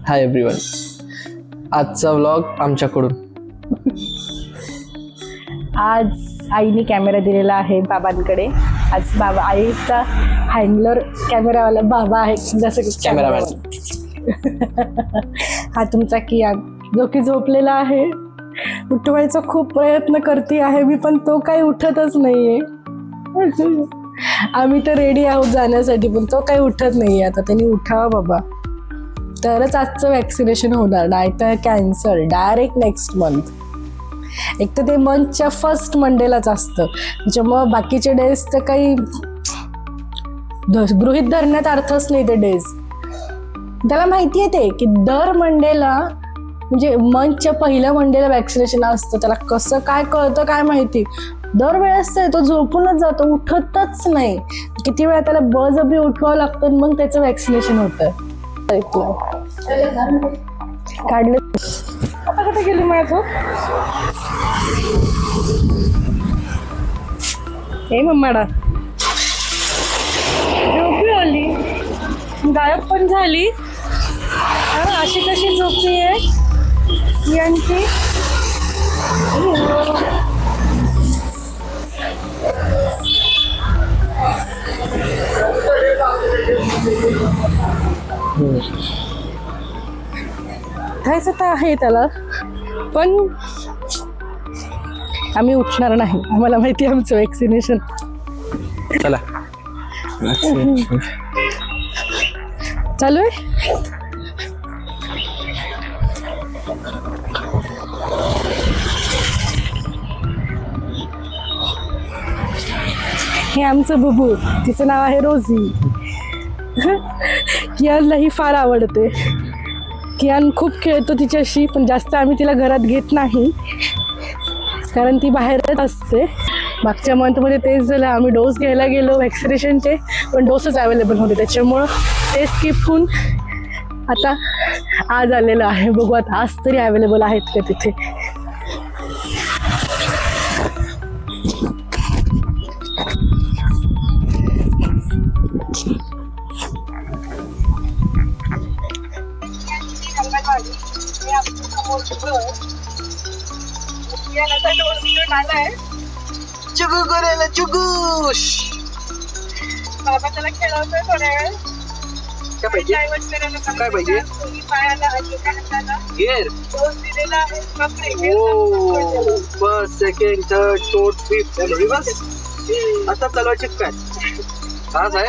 Hi everyone. आजचा vlog आमच्याकडून. आज आईने कॅमेरा दिलेला आहे बाबांकडे. आज बाबा आईचा हँडलर कॅमेरावाला बाबा आहे, जसं की कॅमेरामॅन. हा तुमचा कियान जो की झोपलेला आहे. उठवायचा खूप प्रयत्न करते आहे मी, पण तो काही उठतच नाहीये. आम्ही तर रेडी आहोत जाण्यासाठी, पण तो काही उठत नाहीये. आता त्यांनी उठावा बाबा, तरच आजचं वॅक्सिनेशन होणार, नाही तर कॅन्सल डायरेक्ट नेक्स्ट मंथ. एक तर ते मंथच्या फर्स्ट मंडेलाच असतं, त्याच्यामुळं बाकीचे डेज तर काही गृहीत धरण्यात अर्थच नाही. ते डेज त्याला माहिती आहे ते की दर मंडेला, म्हणजे मंथच्या पहिल्या मंडेला वॅक्सिनेशन असतं. त्याला कसं काय कळतं काय माहिती. दरवेळेस तो झोपूनच जातो, उठतच नाही. किती वेळा त्याला बळजबरी उठवावं लागतं, मग त्याचं वॅक्सिनेशन होतं. काढलं आता कुठे गेली माझं. हे मम्माडा झोपी आली, गायब पण झाली. अशी कशी झोपी आहे यांची. खायचं तर आहे त्याला, पण आम्ही उठणार नाही. आम्हाला माहिती आहे आमचं वॅक्सिनेशन. चला चालू आहे. हे आमचं बुबू, तिचं नाव आहे रोझी. कियानलाही फार आवडते. कियान खूप खेळतो तिच्याशी, पण जास्त आम्ही तिला घरात घेत नाही, कारण ती बाहेरच असते. मागच्या मंथमध्ये तेच झालं. आम्ही डोस घ्यायला गेलो वॅक्सिनेशनचे, पण डोसच अवेलेबल होते, त्याच्यामुळं ते स्किप होऊन आता आज आलेलं आहे. बघू आता आज तरी अवेलेबल आहेत का तिथे. चुगू करायला चुगूश. बाबा त्याला खेळवतोय थोड्या वेळ. काय पाहिजे? काय पाहिजे? Gear. First, second, third, fourth, fifth आणि रिवर्स. आता चालवायचे काय? आज आहे.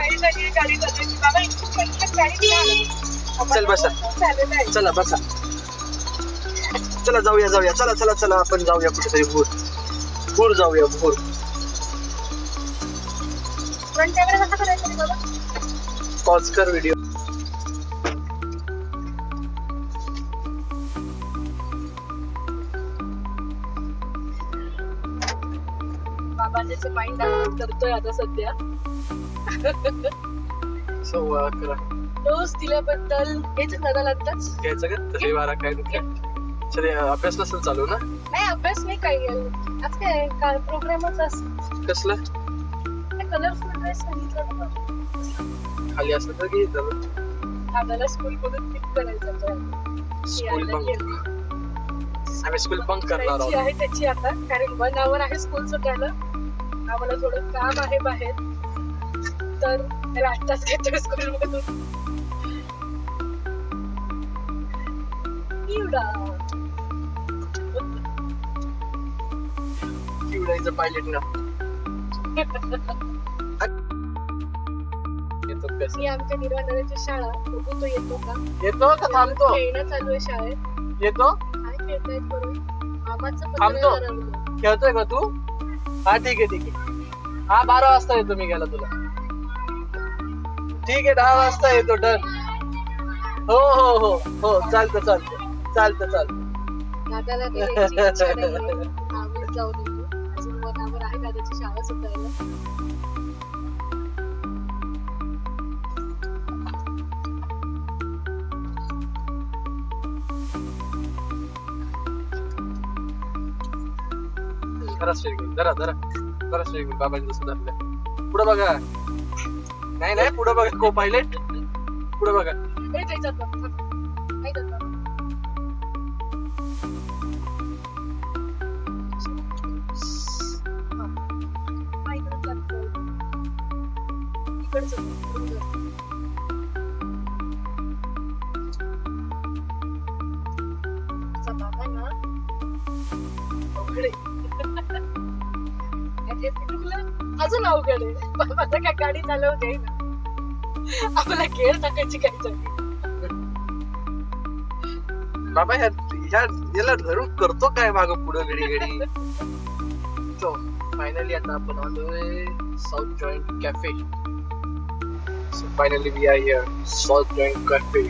चल बसा. चला बसा. चला जाऊया जाऊया. चला चला चला आपण जाऊया कुठेतरी. भूर जाऊया. भूर. पॉज कर व्हिडिओ. बाबा त्याचे माइंड डाउनलोड करतोय आता सध्या. 11:15. डोस दिल्याबद्दल हेच करायला लागतच. घ्यायचं का? तरी वारा काय चले. अभ्यास नसेल चालू ना? नाही अभ्यास नाही काही. आज काय प्रोग्रामच असतो. कसला? कलरफुल ड्रेस सांगितलं. खाली असलं तर घे. दादाला स्कूल मधून पिक करायचं. School bunk. आम्ही स्कूल बंक करणार आहोत. आहे त्याची आता, कारण 1 hour आहे स्कूल सुटायला. आम्हाला थोडं काम आहे बाहेर, तर त्याला 8 तास घेतोय स्कूल मधून. किवडायचं पायलट ना. ही आमच्या निर्वाणाची शाळा. बघू तो येतो का. येतो का थांबतो? खेळणं चालू आहे शाळेत. येतो. काय खेळतायत बरोबर. मामाचं थांबतो. पत्र हरवलं. खेळतोय का तू? हा ठीक आहे ठीक आहे. हा 12 वाजता येतो मी घ्यायला तुला. ठीक आहे 10 वाजता येतो. डन. हो हो हो हो चालतं चालतं चालतं चालतं. दादाला काही यायची इच्छा नाहीये. आम्ही जाऊन येतो. अजून 1 hour आहे दादाची शाळा सुटायला. धरा धरा धरा स्टेरिंग. बाबांचं सुद्धा पुढे बघा. नाही नाही पुढे बघा. को पायलट पुढे बघा. अजून अवघड आहे. माझं काय गाडी चालवते ना, आपल्याला गेअर टाकायची काय झाली. बाबा याला धरून करतो काय माग पुढं घडी घडी. सो फायनली आता आपण आलोय south joint cafe. So finally we are here south joint cafe.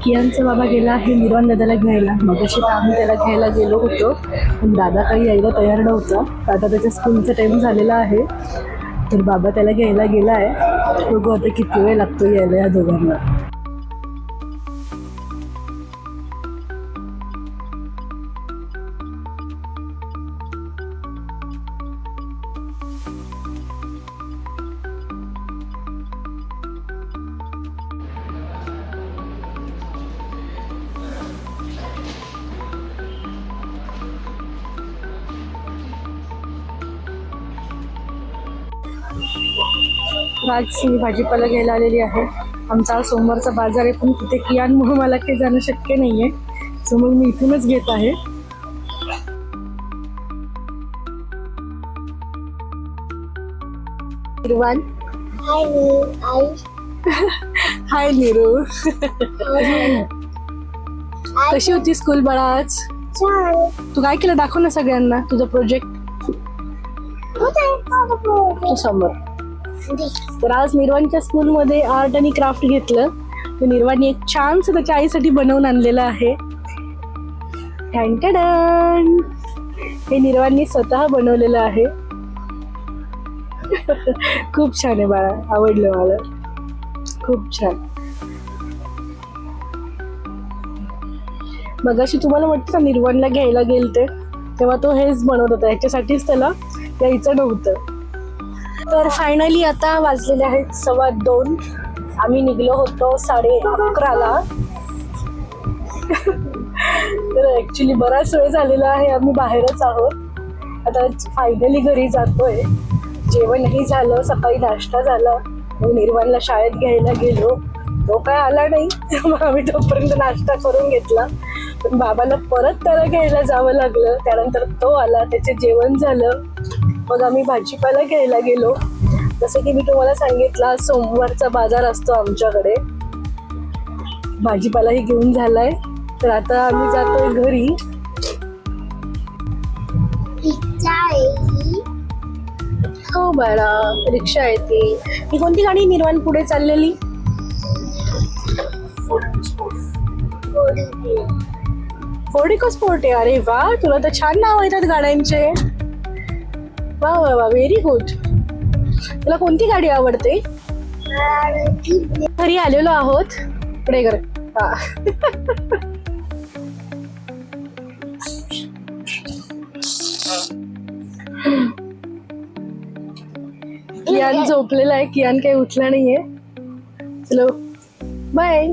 कियांचा बाबा गेला आहे निर्वाण दादाला घ्यायला. मगाशी तर आम्ही त्याला घ्यायला गेलो होतो, पण दादा काही यायला तयार नव्हता. आता त्याच्या स्कूलचा टाइम झालेला आहे, तर बाबा त्याला घ्यायला गेला आहे. बघू आता किती वेळ लागतो यायला या दोघांना. आज मी भाजीपाला घ्यायला आलेली आहे. आमचा हा सोमवारचा बाजार आहे, पण तिथे कियांमुळे मला काही जाणं शक्य नाही आहे, सो मग मी इथूनच घेत आहे. निर्वाण, हाय नीरू. कशी होती स्कूल बाळा आज? तू काय केलं दाखव ना सगळ्यांना तुझा प्रोजेक्ट समोर. तर आज निर्वाणच्या स्कूलमध्ये आर्ट आणि क्राफ्ट घेतलं. तर निर्वाणने एक छानसं त्याच्या आईसाठी बनवून आणलेलं आहे. टॅन. हे निर्वाणने स्वतः बनवलेलं आहे. खूप छान आहे बाळा, आवडलं मला, खूप छान. मगाशी तुम्हाला वाटतं का निर्वाणला घ्यायला गेलते तेव्हा तो हेच बनवत होता, याच्यासाठीच त्याला यायचं नव्हतं. तर फायनली आता वाजलेले आहेत 2:15. आम्ही निघलो होतो 11:30ला. तर ॲक्च्युली बराच वेळ झालेला आहे, आम्ही बाहेरच आहोत. आता फायनली घरी जातोय. जेवणही झालं, सकाळी नाश्ता झाला, मग निर्वाणला शाळेत घ्यायला गेलो. तो काय आला नाही, मग आम्ही तोपर्यंत नाश्ता करून घेतला. पण बाबाला परत त्याला घ्यायला जावं लागलं. त्यानंतर तो आला, त्याचे जेवण झालं, मग आम्ही भाजीपाला घ्यायला गेलो. जसं की मी तुम्हाला सांगितलं, सोमवारचा बाजार असतो आमच्याकडे. भाजीपालाही घेऊन झालाय, तर आता आम्ही जातोय घरी. हो बाळा, रिक्षा येते. ही कोणती गाडी निर्वाण पुढे चाललेली? फोर्ड इकोस्पोर्ट आहे. अरे वा, तुला तर छान नाव येतात गाड्यांचे. वा वा वा, व्हेरी गुड. तुला कोणती गाडी आवडते? घरी आलेलो आहोत, पुढे कर. कियान झोपलेला आहे, कियान काही उठला नाहीये. चलो बाय.